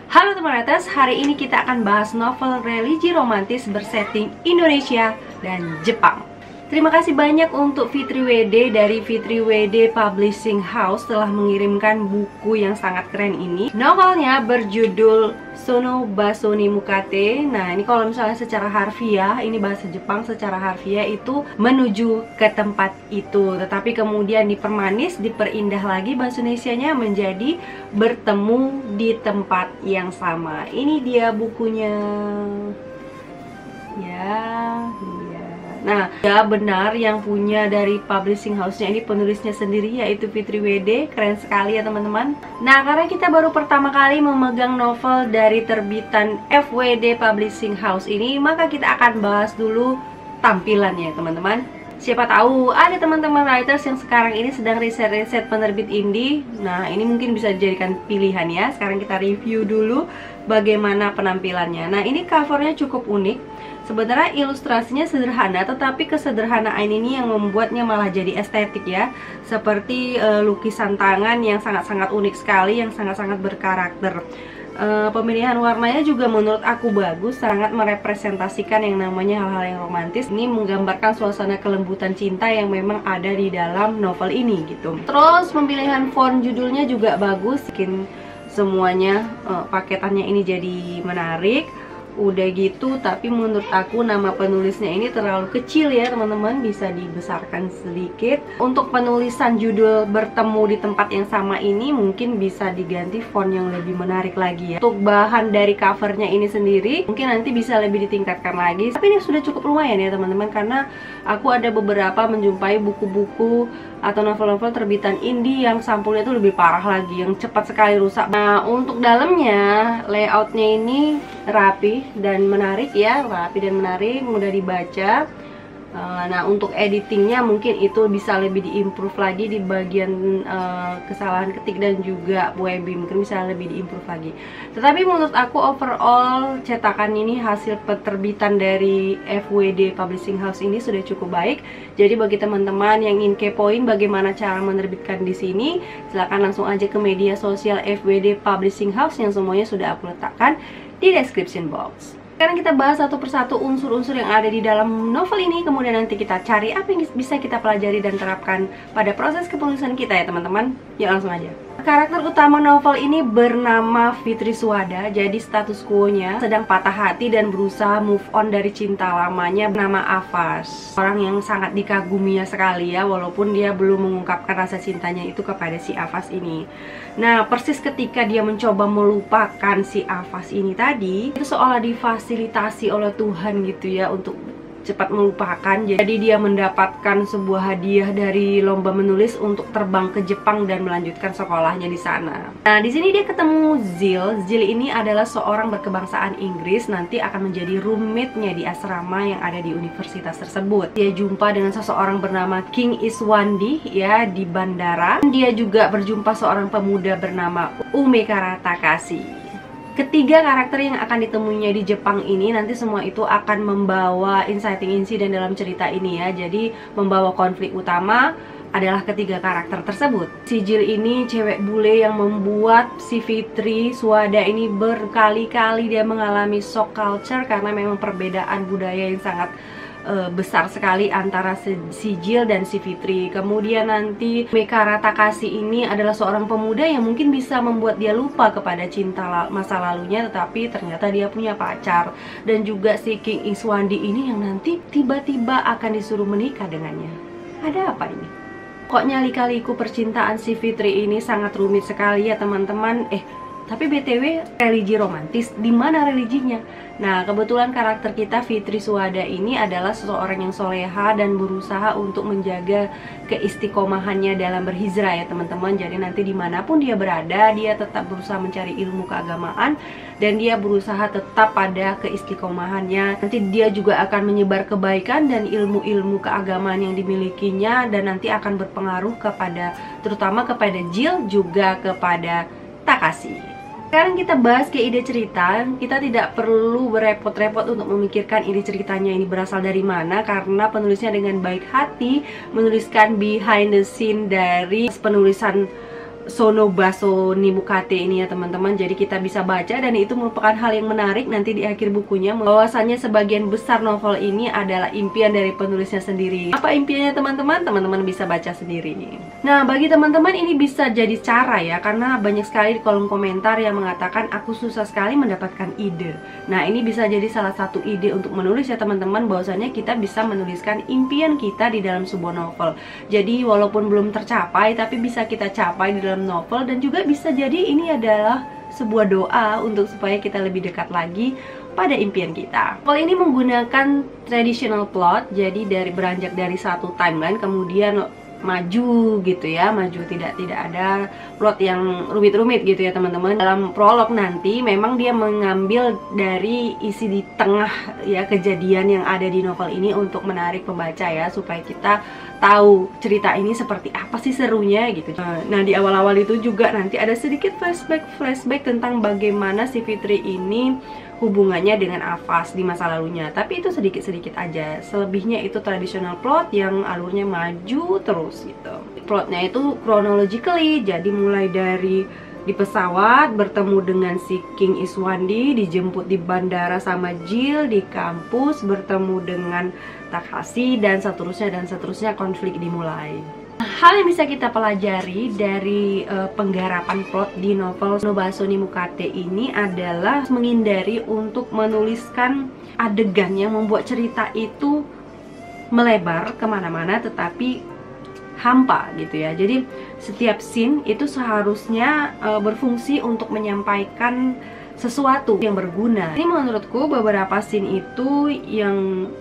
Halo teman atas, hari ini kita akan bahas novel religi romantis bersetting Indonesia dan Jepang. Terima kasih banyak untuk Fitri WD dari Fitri WD Publishing House telah mengirimkan buku yang sangat keren ini. Novelnya berjudul Sono Baso ni Mukate. Nah, ini kalau misalnya secara harfiah, ini bahasa Jepang, secara harfiah itu menuju ke tempat itu. Tetapi kemudian dipermanis, diperindah lagi bahasa Indonesianya menjadi bertemu di tempat yang sama. Ini dia bukunya. Nah, ya benar, yang punya dari publishing house-nya ini penulisnya sendiri yaitu Fitri WD. Keren sekali ya teman-teman. Nah, karena kita baru pertama kali memegang novel dari terbitan FWD Publishing House ini, maka kita akan bahas dulu tampilannya teman-teman. Siapa tahu ada teman-teman writers yang sekarang ini sedang riset-riset penerbit indie. Nah, ini mungkin bisa dijadikan pilihan ya. Sekarang kita review dulu bagaimana penampilannya. Nah, ini covernya cukup unik. Sebenarnya ilustrasinya sederhana, tetapi kesederhanaan ini yang membuatnya malah jadi estetik ya. Seperti lukisan tangan yang sangat-sangat unik sekali, yang sangat-sangat berkarakter. Pemilihan warnanya juga menurut aku bagus, sangat merepresentasikan yang namanya hal-hal yang romantis. Ini menggambarkan suasana kelembutan cinta yang memang ada di dalam novel ini gitu. Terus pemilihan font judulnya juga bagus, bikin semuanya paketannya ini jadi menarik. Udah gitu, tapi menurut aku nama penulisnya ini terlalu kecil ya teman-teman, bisa dibesarkan sedikit. Untuk penulisan judul bertemu di tempat yang sama ini mungkin bisa diganti font yang lebih menarik lagi ya. Untuk bahan dari covernya ini sendiri mungkin nanti bisa lebih ditingkatkan lagi, tapi ini sudah cukup lumayan ya teman-teman, karena aku ada beberapa menjumpai buku-buku atau novel-novel terbitan indie yang sampulnya itu lebih parah lagi, yang cepat sekali rusak. Nah, untuk dalamnya layoutnya ini rapi dan menarik ya, rapi dan menarik, mudah dibaca. Nah, untuk editingnya mungkin itu bisa lebih diimprove lagi di bagian kesalahan ketik dan juga webbing, mungkin bisa lebih diimprove lagi. Tetapi menurut aku overall cetakan ini, hasil penerbitan dari FWD Publishing House ini sudah cukup baik. Jadi bagi teman-teman yang ingin kepoin bagaimana cara menerbitkan di sini, silahkan langsung aja ke media sosial FWD Publishing House yang semuanya sudah aku letakkan di description box. Sekarang kita bahas satu persatu unsur-unsur yang ada di dalam novel ini, kemudian nanti kita cari apa yang bisa kita pelajari dan terapkan pada proses kepenulisan kita ya teman-teman. Ya langsung aja. Karakter utama novel ini bernama Fitri Suwada. Jadi status quo-nya sedang patah hati dan berusaha move on dari cinta lamanya bernama Afas. Orang yang sangat dikaguminya sekali ya, walaupun dia belum mengungkapkan rasa cintanya itu kepada si Afas ini. Nah, persis ketika dia mencoba melupakan si Afas ini tadi, itu seolah difasilitasi oleh Tuhan gitu ya untuk cepat melupakan. Jadi dia mendapatkan sebuah hadiah dari lomba menulis untuk terbang ke Jepang dan melanjutkan sekolahnya di sana. Nah, di sini dia ketemu Zil. Zil ini adalah seorang berkebangsaan Inggris, nanti akan menjadi roommate-nya di asrama yang ada di universitas tersebut. Dia jumpa dengan seseorang bernama King Iswandi ya di bandara. Dia juga berjumpa seorang pemuda bernama Umekara Takashi. Ketiga karakter yang akan ditemuinya di Jepang ini nanti semua itu akan membawa inciting incident dalam cerita ini ya. Jadi membawa konflik utama adalah ketiga karakter tersebut. Si Jil ini cewek bule yang membuat si Fitri Suwada ini berkali-kali dia mengalami shock culture karena memang perbedaan budaya yang sangat besar sekali antara si Jil dan si Fitri. Kemudian nanti Umekara Takashi ini adalah seorang pemuda yang mungkin bisa membuat dia lupa kepada cinta masa lalunya, tetapi ternyata dia punya pacar. Dan juga si King Iswandi ini yang nanti tiba-tiba akan disuruh menikah dengannya. Ada apa ini? Kok nyali-kaliku percintaan si Fitri ini sangat rumit sekali ya teman-teman. Tapi BTW religi romantis, di mana religinya? Nah, kebetulan karakter kita Fitri Suwada ini adalah seseorang yang soleha dan berusaha untuk menjaga keistiqomahannya dalam berhijrah ya teman-teman. Jadi nanti dimanapun dia berada, dia tetap berusaha mencari ilmu keagamaan dan dia berusaha tetap pada keistiqomahannya. Nanti dia juga akan menyebar kebaikan dan ilmu-ilmu keagamaan yang dimilikinya, dan nanti akan berpengaruh kepada, terutama kepada Jil juga kepada Takashi. Sekarang kita bahas ke ide cerita. Kita tidak perlu berepot-repot untuk memikirkan ide ceritanya ini berasal dari mana, karena penulisnya dengan baik hati menuliskan behind the scene dari penulisan Sono Baso Nimukate ini ya teman-teman. Jadi kita bisa baca dan itu merupakan hal yang menarik nanti di akhir bukunya, bahwasannya sebagian besar novel ini adalah impian dari penulisnya sendiri. Apa impiannya teman-teman? Teman-teman bisa baca sendiri. Nah, bagi teman-teman ini bisa jadi cara ya, karena banyak sekali di kolom komentar yang mengatakan aku susah sekali mendapatkan ide. Nah, ini bisa jadi salah satu ide untuk menulis ya teman-teman, bahwasannya kita bisa menuliskan impian kita di dalam sebuah novel. Jadi walaupun belum tercapai tapi bisa kita capai di dalam novel, dan juga bisa jadi ini adalah sebuah doa untuk supaya kita lebih dekat lagi pada impian kita. Novel ini menggunakan traditional plot, jadi beranjak dari satu timeline kemudian maju gitu ya, maju, tidak ada plot yang rumit-rumit gitu ya teman-teman. Dalam prolog nanti memang dia mengambil dari isi di tengah ya kejadian yang ada di novel ini untuk menarik pembaca ya, supaya kita tahu cerita ini seperti apa sih serunya gitu. Nah, di awal-awal itu juga nanti ada sedikit flashback tentang bagaimana si Fitri ini hubungannya dengan Afas di masa lalunya. Tapi itu sedikit-sedikit aja. Selebihnya itu traditional plot yang alurnya maju terus gitu. Plotnya itu chronologically, jadi mulai dari di pesawat bertemu dengan si King Iswandi, dijemput di bandara sama Jill, di kampus bertemu dengan Takashi, dan seterusnya konflik dimulai. Hal yang bisa kita pelajari dari penggarapan plot di novel Sono Baso Nimukate ini adalah menghindari untuk menuliskan adegan yang membuat cerita itu melebar kemana-mana tetapi hampa gitu ya. Jadi setiap scene itu seharusnya berfungsi untuk menyampaikan sesuatu yang berguna. Ini menurutku beberapa scene itu yang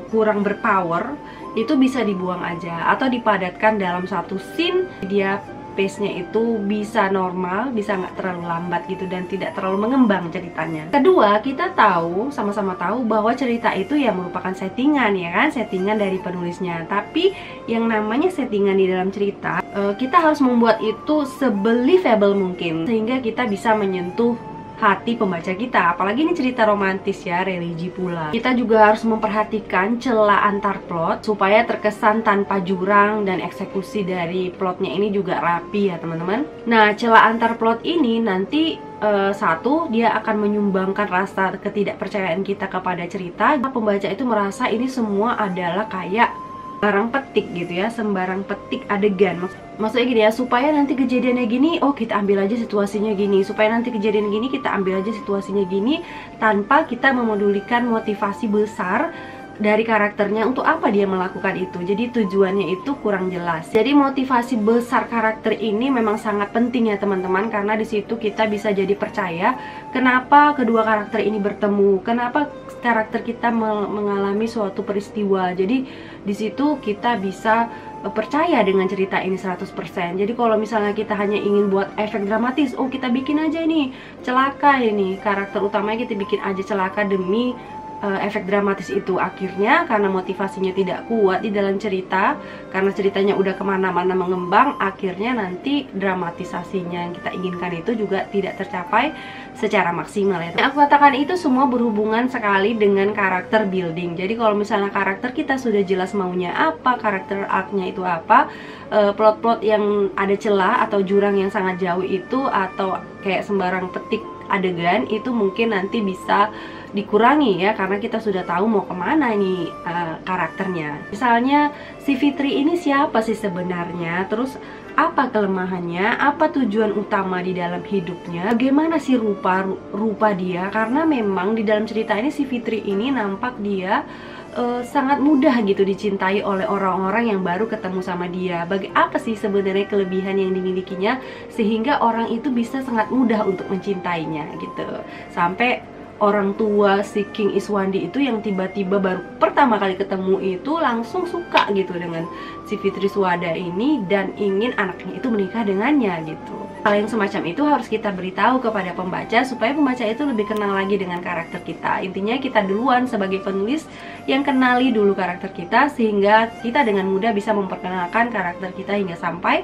kurang berpower itu bisa dibuang aja atau dipadatkan dalam satu scene. Dia pace-nya itu bisa normal, bisa nggak terlalu lambat gitu dan tidak terlalu mengembang ceritanya. Kedua, kita tahu, sama-sama tahu bahwa cerita itu ya merupakan settingan ya kan, settingan dari penulisnya. Tapi yang namanya settingan di dalam cerita, kita harus membuat itu sebelievable mungkin sehingga kita bisa menyentuh hati pembaca kita. Apalagi ini cerita romantis ya, religi pula. Kita juga harus memperhatikan celah antar plot supaya terkesan tanpa jurang dan eksekusi dari plotnya ini juga rapi ya teman-teman. Nah, celah antar plot ini nanti satu, dia akan menyumbangkan rasa ketidakpercayaan kita kepada cerita. Pembaca itu merasa ini semua adalah kayak barang petik gitu ya, sembarang petik adegan. Maksudnya gini ya, supaya nanti kejadiannya gini, oh kita ambil aja situasinya gini. Supaya nanti kejadian gini, kita ambil aja situasinya gini, tanpa kita memedulikan motivasi besar dari karakternya untuk apa dia melakukan itu. Jadi tujuannya itu kurang jelas. Jadi motivasi besar karakter ini memang sangat penting ya teman-teman, karena di situ kita bisa jadi percaya kenapa kedua karakter ini bertemu, kenapa karakter kita mengalami suatu peristiwa. Jadi di situ kita bisa percaya dengan cerita ini 100%. Jadi kalau misalnya kita hanya ingin buat efek dramatis, oh kita bikin aja ini celaka, ini karakter utamanya kita bikin aja celaka demi efek dramatis itu, akhirnya karena motivasinya tidak kuat di dalam cerita, karena ceritanya udah kemana-mana mengembang, akhirnya nanti dramatisasinya yang kita inginkan itu juga tidak tercapai secara maksimal ya. Aku katakan itu semua berhubungan sekali dengan karakter building. Jadi kalau misalnya karakter kita sudah jelas maunya apa, karakter arc-nya itu apa, plot-plot yang ada celah atau jurang yang sangat jauh itu, atau kayak sembarang petik adegan itu mungkin nanti bisa dikurangi ya, karena kita sudah tahu mau kemana nih karakternya. Misalnya si Fitri ini siapa sih sebenarnya, terus apa kelemahannya, apa tujuan utama di dalam hidupnya, bagaimana sih rupa dia. Karena memang di dalam cerita ini si Fitri ini nampak dia sangat mudah gitu dicintai oleh orang-orang yang baru ketemu sama dia. Apa sih sebenarnya kelebihan yang dimilikinya sehingga orang itu bisa sangat mudah untuk mencintainya gitu. Sampai orang tua si King Iswandi itu yang tiba-tiba baru pertama kali ketemu itu langsung suka gitu dengan si Fitri Suwada ini dan ingin anaknya itu menikah dengannya gitu. Hal yang semacam itu harus kita beritahu kepada pembaca supaya pembaca itu lebih kenal lagi dengan karakter kita. Intinya kita duluan sebagai penulis yang kenali dulu karakter kita sehingga kita dengan mudah bisa memperkenalkan karakter kita hingga sampai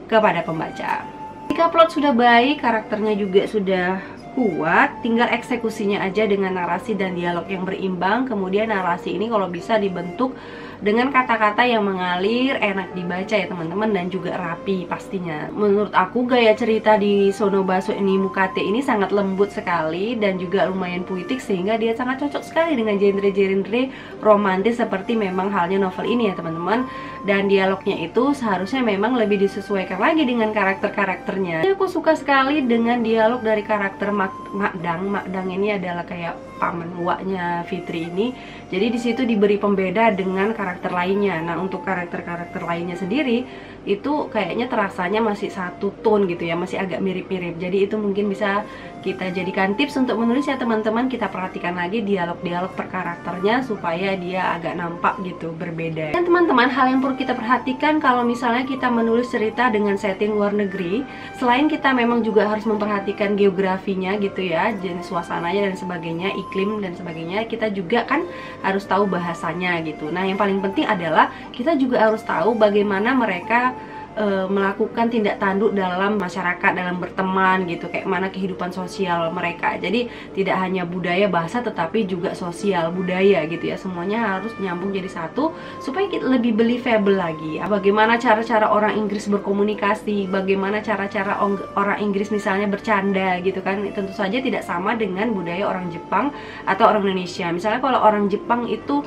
kepada pembaca. Jika plot sudah baik, karakternya juga sudah kuat, tinggal eksekusinya aja dengan narasi dan dialog yang berimbang. Kemudian narasi ini kalau bisa dibentuk dengan kata-kata yang mengalir, enak dibaca ya teman-teman, dan juga rapi pastinya. Menurut aku gaya cerita di Sono Basoni Mukate ini sangat lembut sekali dan juga lumayan puitik, sehingga dia sangat cocok sekali dengan genre-genre romantis seperti memang halnya novel ini ya teman-teman. Dan dialognya itu seharusnya memang lebih disesuaikan lagi dengan karakter-karakternya. Aku suka sekali dengan dialog dari karakter Makdang. Makdang ini adalah kayak paman uaknya Fitri ini. Jadi di situ diberi pembeda dengan karakter lainnya. Nah, untuk karakter-karakter lainnya sendiri itu kayaknya terasanya masih satu tone gitu ya, masih agak mirip-mirip. Jadi itu mungkin bisa kita jadikan tips untuk menulis ya teman-teman. Kita perhatikan lagi dialog-dialog per karakternya supaya dia agak nampak gitu, berbeda. Dan teman-teman, hal yang perlu kita perhatikan kalau misalnya kita menulis cerita dengan setting luar negeri, selain kita memang juga harus memperhatikan geografinya gitu ya, jenis suasananya dan sebagainya, iklim dan sebagainya, kita juga kan harus tahu bahasanya gitu. Nah, yang paling penting adalah kita juga harus tahu bagaimana mereka melakukan tindak tanduk dalam masyarakat, dalam berteman gitu, kayak mana kehidupan sosial mereka. Jadi tidak hanya budaya bahasa tetapi juga sosial budaya gitu ya, semuanya harus nyambung jadi satu supaya kita lebih believable lagi. Bagaimana cara-cara orang Inggris berkomunikasi, bagaimana cara-cara orang Inggris misalnya bercanda gitu kan, tentu saja tidak sama dengan budaya orang Jepang atau orang Indonesia. Misalnya kalau orang Jepang itu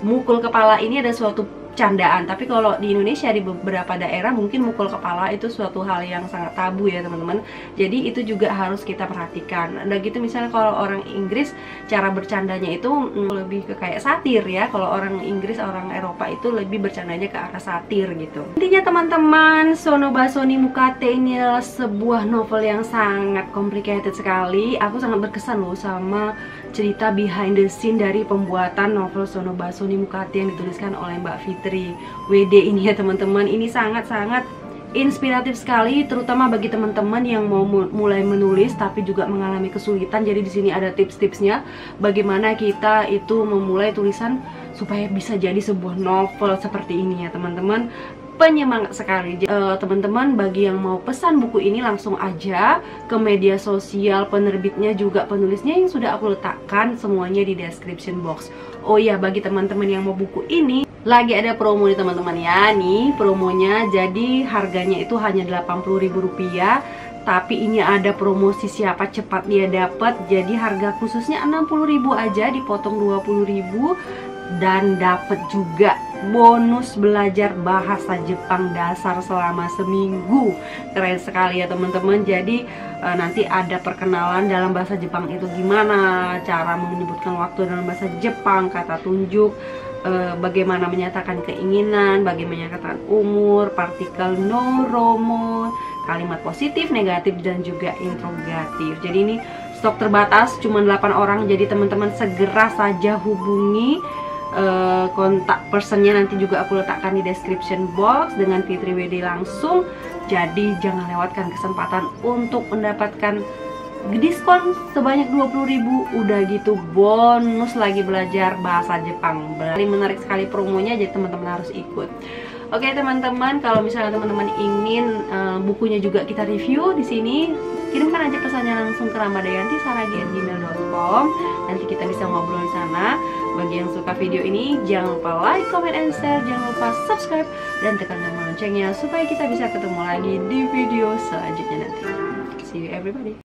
mukul kepala ini ada suatu candaan, tapi kalau di Indonesia di beberapa daerah mungkin mukul kepala itu suatu hal yang sangat tabu ya teman-teman. Jadi itu juga harus kita perhatikan. Nah gitu, misalnya kalau orang Inggris cara bercandanya itu lebih ke kayak satir ya. Kalau orang Inggris, orang Eropa itu lebih bercandanya ke arah satir gitu. Intinya teman-teman, Sono Basoni Mukate ini adalah sebuah novel yang sangat complicated sekali. Aku sangat berkesan loh sama cerita behind the scene dari pembuatan novel Sono Basoni Mukate yang dituliskan oleh Mbak Fitri WD ini ya teman-teman. Ini sangat-sangat inspiratif sekali, terutama bagi teman-teman yang mau mulai menulis tapi juga mengalami kesulitan. Jadi di sini ada tips-tipsnya bagaimana kita itu memulai tulisan supaya bisa jadi sebuah novel seperti ini ya teman-teman. Penyemangat sekali teman-teman. Bagi yang mau pesan buku ini langsung aja ke media sosial penerbitnya juga penulisnya yang sudah aku letakkan semuanya di description box. Oh ya, bagi teman-teman yang mau buku ini lagi ada promo nih teman-teman ya. Nih promonya, jadi harganya itu hanya Rp80.000, tapi ini ada promosi siapa cepat dia dapat. Jadi harga khususnya Rp60.000 aja, dipotong Rp20.000 dan dapat juga bonus belajar bahasa Jepang dasar selama seminggu. Keren sekali ya teman-teman. Jadi nanti ada perkenalan dalam bahasa Jepang itu gimana, cara menyebutkan waktu dalam bahasa Jepang, kata tunjuk, bagaimana menyatakan keinginan, bagaimana menyatakan umur, partikel no, romo, kalimat positif, negatif, dan juga interrogatif. Jadi ini stok terbatas, cuma 8 orang. Jadi teman-teman segera saja hubungi. Kontak personnya nanti juga aku letakkan di description box dengan Fitri WD langsung. Jadi jangan lewatkan kesempatan untuk mendapatkan diskon sebanyak 20.000. Udah gitu bonus lagi belajar bahasa Jepang. Menarik sekali promonya, jadi teman-teman harus ikut. Oke teman-teman, kalau misalnya teman-teman ingin bukunya juga kita review di sini, kirimkan aja pesannya langsung ke ramadayanti@gmail.com. Nanti kita bisa ngobrol di sana. Bagi yang suka video ini, jangan lupa like, comment, and share. Jangan lupa subscribe dan tekan tombol loncengnya supaya kita bisa ketemu lagi di video selanjutnya nanti. See you everybody.